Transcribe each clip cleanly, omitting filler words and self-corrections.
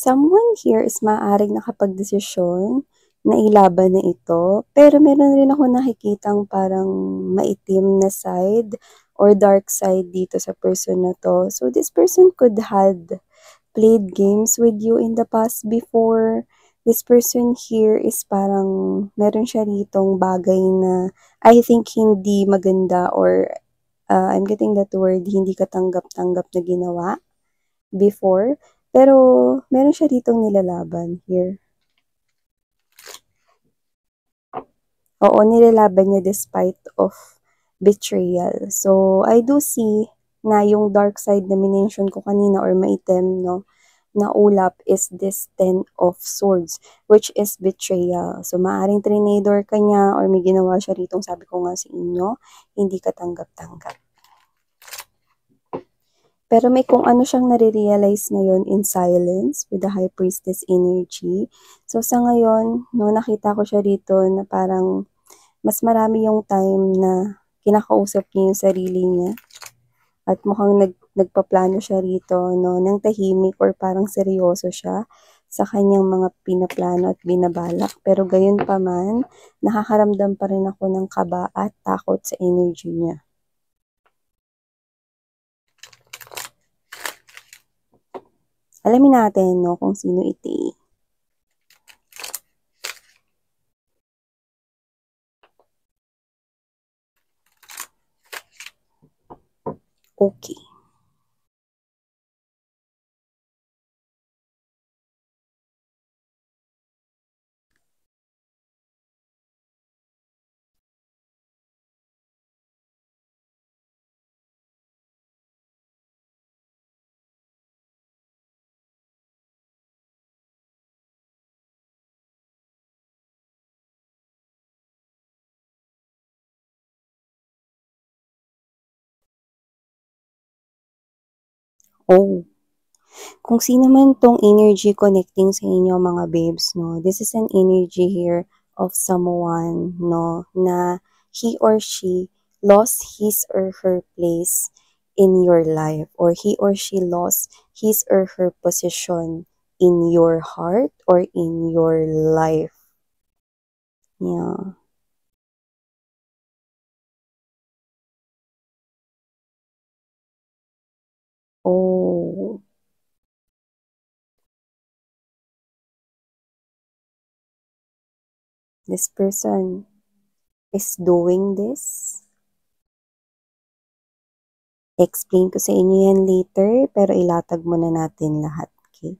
Someone here is maaaring nakapagdesisyon na ilaban na ito, pero meron rin ako nakikitang parang maitim na side or dark side dito sa person na to. So this person could had played games with you in the past before. This person here is parang meron siya ritong bagay na I think hindi maganda or I'm getting that word, hindi katanggap-tanggap na ginawa before. Pero meron siya ditong nilalaban here. Oo, nilalaban niya despite of betrayal. So, I do see na yung dark side na minention ko kanina or maitim, no, na ulap is this 10 of swords, which is betrayal. So, maaring trinador ka niya or may ginawa siya ritong sabi ko nga sa inyo, hindi katanggap-tanggap. Pero may kung ano siyang nare-realize ngayon in silence with the High Priestess energy. So sa ngayon, no, nakita ko siya dito na parang mas marami yung time na kinakausap niya yung sarili niya. At mukhang nagpaplano siya rito, no, ng tahimik or parang seryoso siya sa kanyang mga pinaplano at binabalak. Pero gayon pa man, nakakaramdam pa rin ako ng kaba at takot sa energy niya. Alamin natin, no, kung sino ito. Okay. Oh. Kung sino man tong energy connecting sa inyo mga babes, no, this is an energy here of someone, no, na he or she lost his or her place in your life or he or she lost his or her position in your heart or in your life. Yeah. Oh. This person is doing this. Explain ko sa inyo yan later, pero ilatag muna natin lahat, okay?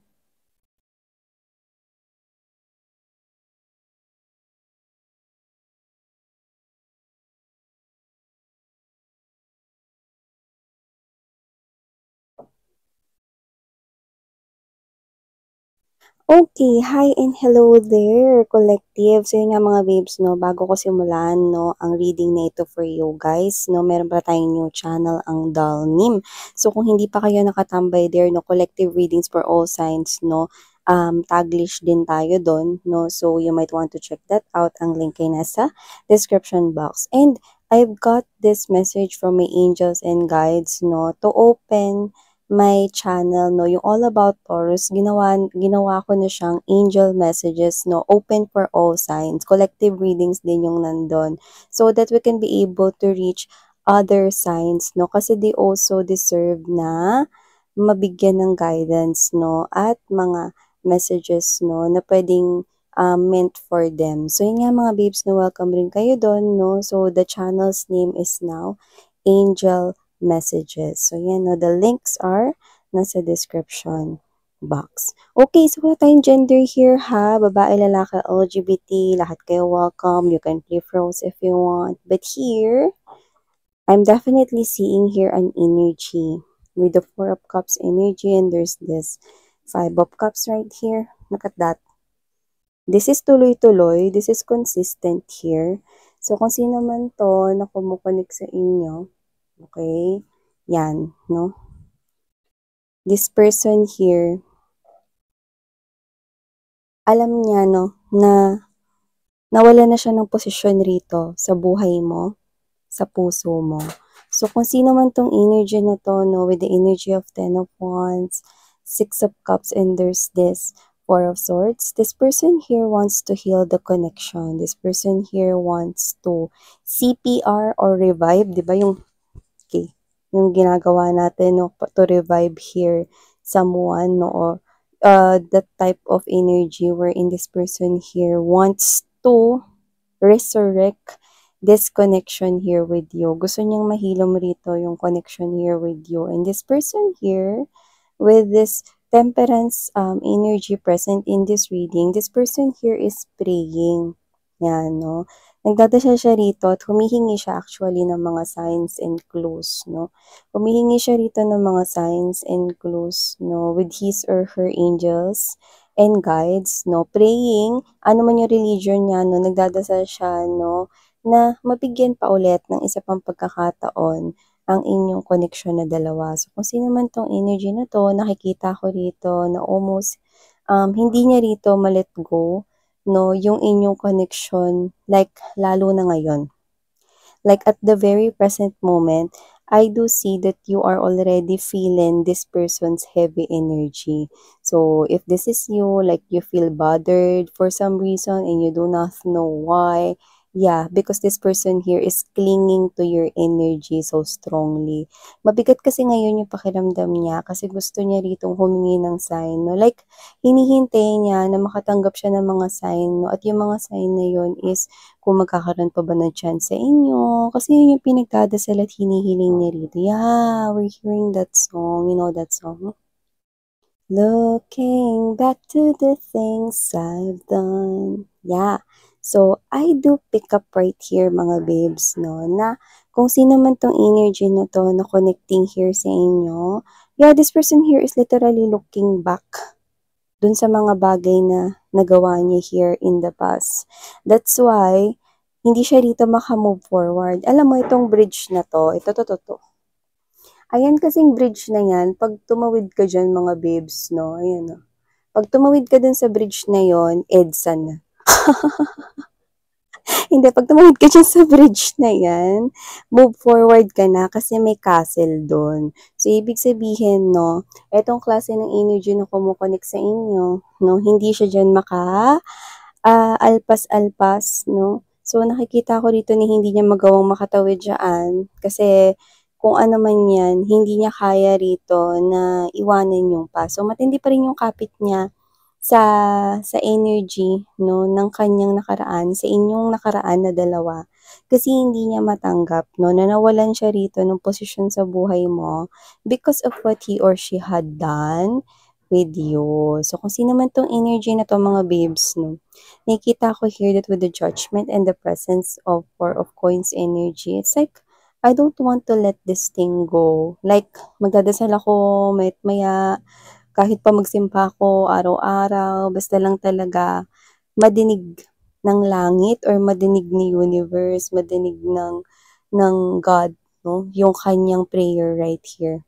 Okay, hi and hello there, collective. So yun nga mga babes, no, bago ko simulan, no, ang reading na ito for you guys, no, meron pa tayong new channel, ang Dalnim. So kung hindi pa kayo nakatambay there, no, collective readings for all signs, no, taglish din tayo doon, no, so you might want to check that out. Ang link ay nasa description box. And I've got this message from my angels and guides, no, to open my channel, no, yung All About Taurus, ginawa ko na siyang angel messages, no, open for all signs, collective readings din yung nandun, so that we can be able to reach other signs, no, kasi they also deserve na mabigyan ng guidance, no, at mga messages, no, na pwedeng meant for them. So yun nga mga babes, no, welcome rin kayo doon, no, so the channel's name is now Angel Messages. So, yan, no, the links are nasa description box. Okay, so wala tayong gender here, ha? Babae, lalaki, LGBT, lahat kayo welcome. You can play froze if you want. But here, I'm definitely seeing here an energy with the Four of Cups energy, and there's this Five of Cups right here. Look at that. This is tuloy-tuloy. This is consistent here. So, kung sino man to na kumukonek sa inyo, okay? Yan, no? This person here, alam niya, no, na nawala na siya ng posisyon rito sa buhay mo, sa puso mo. So, kung sino man tong energy na to, no, with the energy of Ten of Wands, Six of Cups, and there's this Four of Swords. This person here wants to heal the connection. This person here wants to CPR or revive, di ba yung, okay, yung ginagawa natin, no, to revive here someone, no, or that type of energy wherein this person here wants to resurrect this connection here with you. Gusto niyang mahilom rito yung connection here with you. And this person here, with this temperance energy present in this reading, this person here is praying. Yan, no? Nagdadasal siya rito at humihingi siya actually ng mga signs and clues, no? Humihingi siya rito ng mga signs and clues, no? With his or her angels and guides, no? Praying, ano man yung religion niya, no? Nagdadasal siya, no? Na mabigyan pa ulit ng isa pang pagkakataon ang inyong connection na dalawa. So, kung sino man tong energy na to, nakikita ko rito na almost hindi niya rito ma-let go, no, yung inyong connection, like, lalo na ngayon. Like, at the very present moment, I do see that you are already feeling this person's heavy energy. So, if this is you, like, you feel bothered for some reason and you do not know why, yeah, because this person here is clinging to your energy so strongly. Mabigat kasi ngayon yung pakiramdam niya kasi gusto niya ritong humingi ng sign, no? Like, hinihintay niya na makatanggap siya ng mga sign, no? At yung mga sign na yun is kung magkakaroon pa ba ng chance sa inyo. Kasi yun yung pinagdadasal at hinihiling niya rito. Yeah, we're hearing that song. You know that song? Looking back to the things I've done. Yeah. So, I do pick up right here, mga babes, no, na kung sino man tong energy na to na connecting here sa inyo, yeah, this person here is literally looking back dun sa mga bagay na nagawa niya here in the past. That's why, hindi siya rito makamove forward. Alam mo, itong bridge na to, ito. Ayan kasing bridge na yan, pag tumawid ka dyan mga babes, no, ayan o. Pag tumawid ka dun sa bridge na yon, EDSA na. Hindi, pag tumawid ka dyan sa bridge na yan, move forward ka na kasi may castle doon. So, ibig sabihin, no, etong klase ng energy na kumukonek sa inyo, no, hindi siya dyan alpas-alpas, no. So, nakikita ko dito na hindi niya magawang makatawid dyan kasi kung ano man yan, hindi niya kaya rito na iwanan yung pass. So, matindi pa rin yung kapit niya sa energy, no, ng kanyang nakaraan, sa inyong nakaraan na dalawa. Kasi hindi niya matanggap, no, na nawalan siya rito ng posisyon sa buhay mo because of what he or she had done with you. So, kung sino man tong energy na to, mga babes, no, nakikita ko here that with the judgment and the presence of Four of Coins energy, it's like, I don't want to let this thing go. Like, magdadasal ako, maya kahit pa magsimpa ako araw-araw, basta lang talaga madinig ng langit or madinig ni universe, madinig ng God, no? Yung kanyang prayer right here,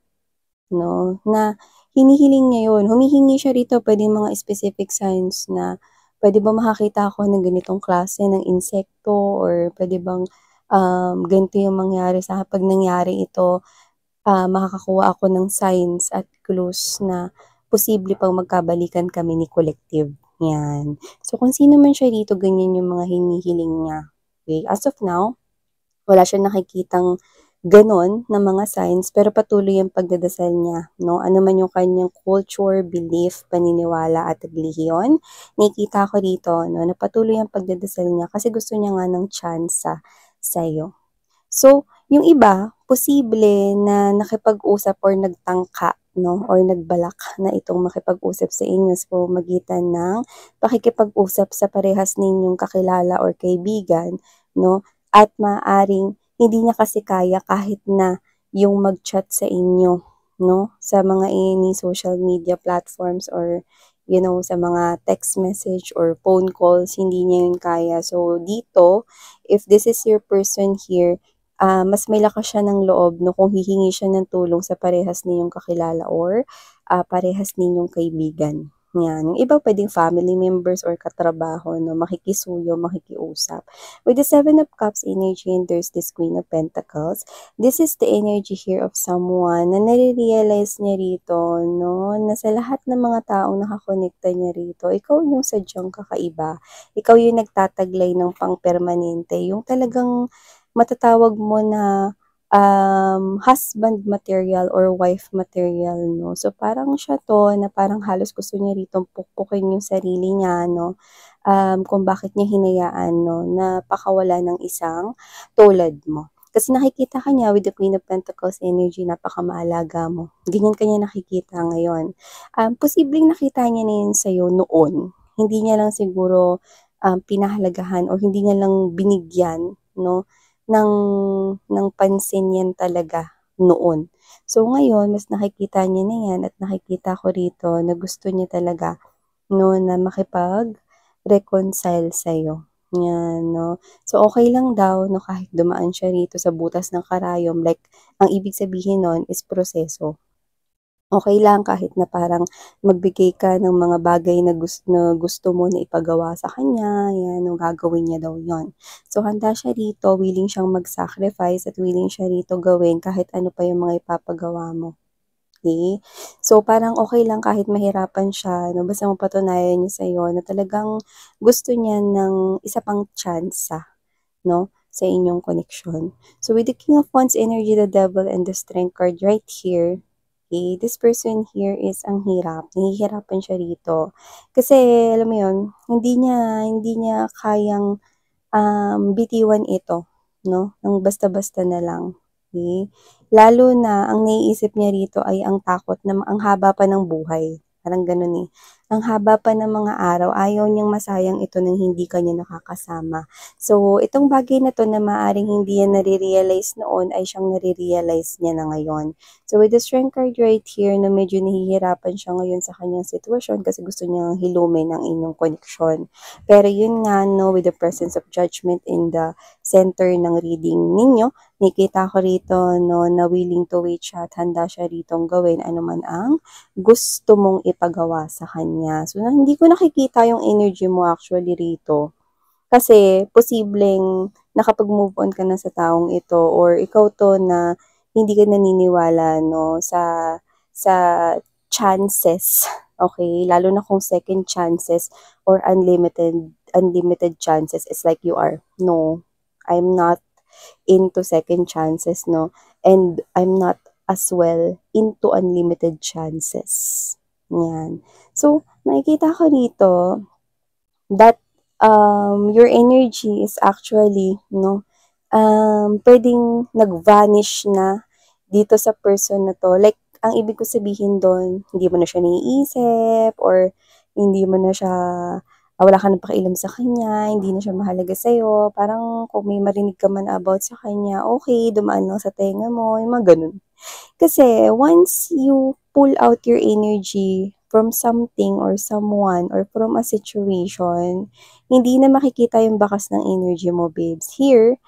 no? Na hinihiling niya yun. Humihingi siya rito, pwede mga specific signs na pwede ba makakita ako ng ganitong klase ng insekto or pwede bang ganito yung mangyari sa pag nangyari ito, makakakuha ako ng signs at clues na posible pang magkabalikan kami ni Collective. Yan. So, kung sino man siya dito, ganyan yung mga hinihiling niya. Okay? As of now, wala siyang nakikitang ganon na mga signs, pero patuloy ang pagdadasal niya. No? Ano man yung kanyang culture, belief, paniniwala at relihiyon, nakikita ko dito no, na patuloy ang pagdadasal niya kasi gusto niya nga ng chance sa iyo. So, yung iba, posible na nakipag-usap or nagtangka, no, or nagbalak na itong makipag-usap sa inyo sa pamamagitan ng pakikipag-usap sa parehas ninyong kakilala or kaibigan, no, at maaring hindi niya kasi kaya kahit na yung mag-chat sa inyo, no, sa mga any social media platforms or you know, sa mga text message or phone calls, hindi niya yun kaya. So, dito, if this is your person here, mas may lakas siya ng loob no kung hihingi siya ng tulong sa parehas ninyong kakilala or parehas ninyong kaibigan. Yan. Yung iba pwedeng family members or katrabaho, no? Makikisuyo, makikiusap. With the Seven of Cups energy and there's this Queen of Pentacles, this is the energy here of someone na nare-realize niya rito, no? Na sa lahat ng mga taong nakakonekta niya rito, ikaw yung sadyang kakaiba. Ikaw yung nagtataglay ng pang-permanente. Yung talagang matatawag mo na husband material or wife material, no? So, parang siya to na parang halos gusto niya rito pukpukin yung sarili niya, no? Kung bakit niya hinayaan, no? Na pakawala ng isang tulad mo. Kasi nakikita ka niya with the Queen of Pentacles energy, napakamaalaga mo. Ganyan kanya nakikita ngayon. Posibleng nakita niya na yun sa'yo noon. Hindi niya lang siguro pinahalagahan or hindi niya lang binigyan, no? ng pansin yan talaga noon. So ngayon, mas nakikita niya na yan at nakikita ko rito na gusto niya talaga, no, na makipag-reconcile sa'yo. Yan, no. So okay lang daw, no, kahit dumaan siya rito sa butas ng karayom, like, ang ibig sabihin nun is proseso. Okay lang kahit na parang magbigay ka ng mga bagay na gusto mo na ipagawa sa kanya, yan, no, gagawin niya daw yon. So, handa siya rito, willing siyang mag-sacrifice at willing siya rito gawin kahit ano pa yung mga ipapagawa mo. Okay? So, parang okay lang kahit mahirapan siya, no, basta mapatunayan niya sa'yo na talagang gusto niya ng isa pang tsansa, no, sa inyong connection. So, with the King of Wands energy, the Devil, and the Strength card right here, okay, this person here is ang hirap. Nahihirapan siya rito. Kasi, alam mo yun, hindi niya kayang bitiwan ito, no? Nang basta-basta na lang. Okay? Lalo na, ang naiisip niya rito ay ang takot na ang haba pa ng buhay. Parang ganun eh. Ang haba pa ng mga araw, ayaw niyang masayang ito nang hindi kanya nakakasama. So, itong bagay na to na maaring hindi yan nare-realize noon ay siyang nare-realize niya na ngayon. So, with the Strength card right here na medyo nahihirapan siya ngayon sa kanyang sitwasyon kasi gusto niyang hilumin ang inyong connection. Pero yun nga, no, with the presence of judgment in the center ng reading ninyo, nakita ko rito, no, na willing to wait siya at handa siya ritong gawin anuman ang gusto mong ipagawa sa kanya. So, hindi ko nakikita yung energy mo actually rito. Kasi, posibleng nakapag-move on ka na sa taong ito or ikaw to na hindi ka naniniwala, no, sa chances. Okay? Lalo na kung second chances or unlimited chances is like you are. No, I'm not into second chances, no? And I'm not as well into unlimited chances. Yan. So, nakikita ko dito that your energy is actually, no, pwedeng nag-vanish na dito sa person na to. Like, ang ibig ko sabihin doon, hindi mo na siya naiisip or hindi mo na siya, wala ka nang pakialam sa kanya, hindi na siya mahalaga sa'yo. Parang kung may marinig ka man about sa kanya, okay, dumaan lang sa tenga mo, yung mga ganun. Kasi once you pull out your energy from something or someone or from a situation, hindi na makikita yung bakas ng energy mo, babes. Here,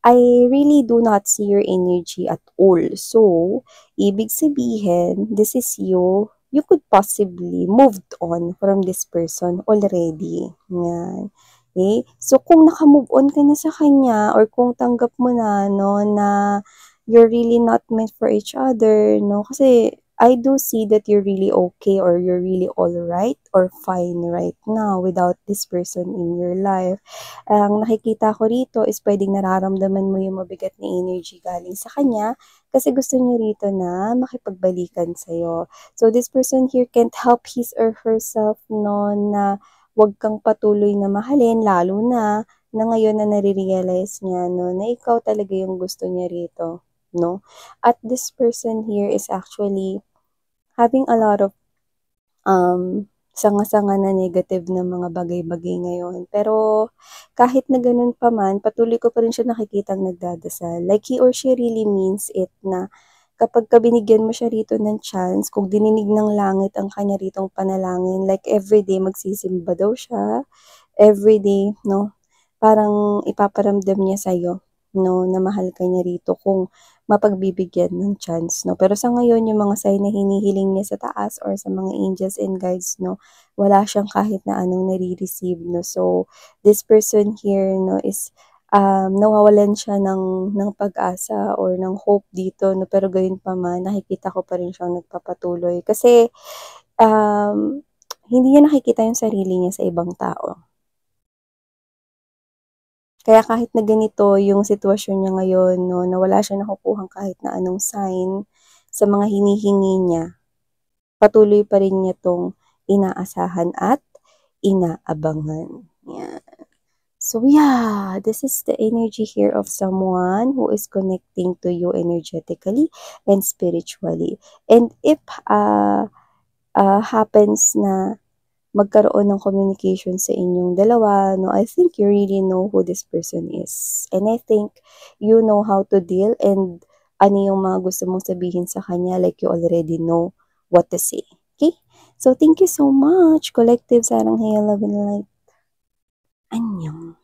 I really do not see your energy at all. So, ibig sabihin, this is you. You could possibly moved on from this person already. Yan. Okay? So, kung naka-move on ka na sa kanya or kung tanggap mo na, no, na you're really not meant for each other, no? Kasi, I do see that you're really okay or you're really alright or fine right now without this person in your life. Ang nakikita ko rito is pwedeng nararamdaman mo yung mabigat na energy galing sa kanya kasi gusto niya rito na makipagbalikan sa'yo. So, this person here can't help his or herself, no, na wag kang patuloy na mahalin, lalo na ngayon na nare-realize niya, no, na ikaw talaga yung gusto niya rito, no? At this person here is actually having a lot of sanga-sanga na negative na mga bagay-bagay ngayon. Pero kahit na ganun pa man, patuloy ko pa rin siya nakikitang nagdadasal. Like he or she really means it na kapag ka binigyan mo siya rito ng chance, kung dininig ng langit ang kanya ritong panalangin, like everyday magsisimba daw siya, everyday, no? Parang ipaparamdam niya sa'yo, no, na mahal ka niya rito. Kung mapagbibigyan ng chance, no? Pero sa ngayon, yung mga sign na hinihiling niya sa taas or sa mga angels and guides, no, wala siyang kahit na anong nare-receive, no? So, this person here, no, is nawawalan siya ng pag-asa or ng hope dito, no? Pero gayon pa man, nakikita ko pa rin siyang nagpapatuloy. Kasi, hindi niya nakikita yung sarili niya sa ibang tao. Kaya kahit na ganito yung sitwasyon niya ngayon 'no, na wala siyang nakukuhang kahit na anong sign sa mga hinihingi niya, patuloy pa rin niya 'tong inaasahan at inaabangan, yan. So yeah, this is the energy here of someone who is connecting to you energetically and spiritually. And if, happens na magkaroon ng communication sa inyong dalawa, no, I think you really know who this person is. And I think you know how to deal and ano yung mga gusto mong sabihin sa kanya, like you already know what to say. Okay? So, thank you so much, Collective Sarang Hail Love and Light. Annyeong.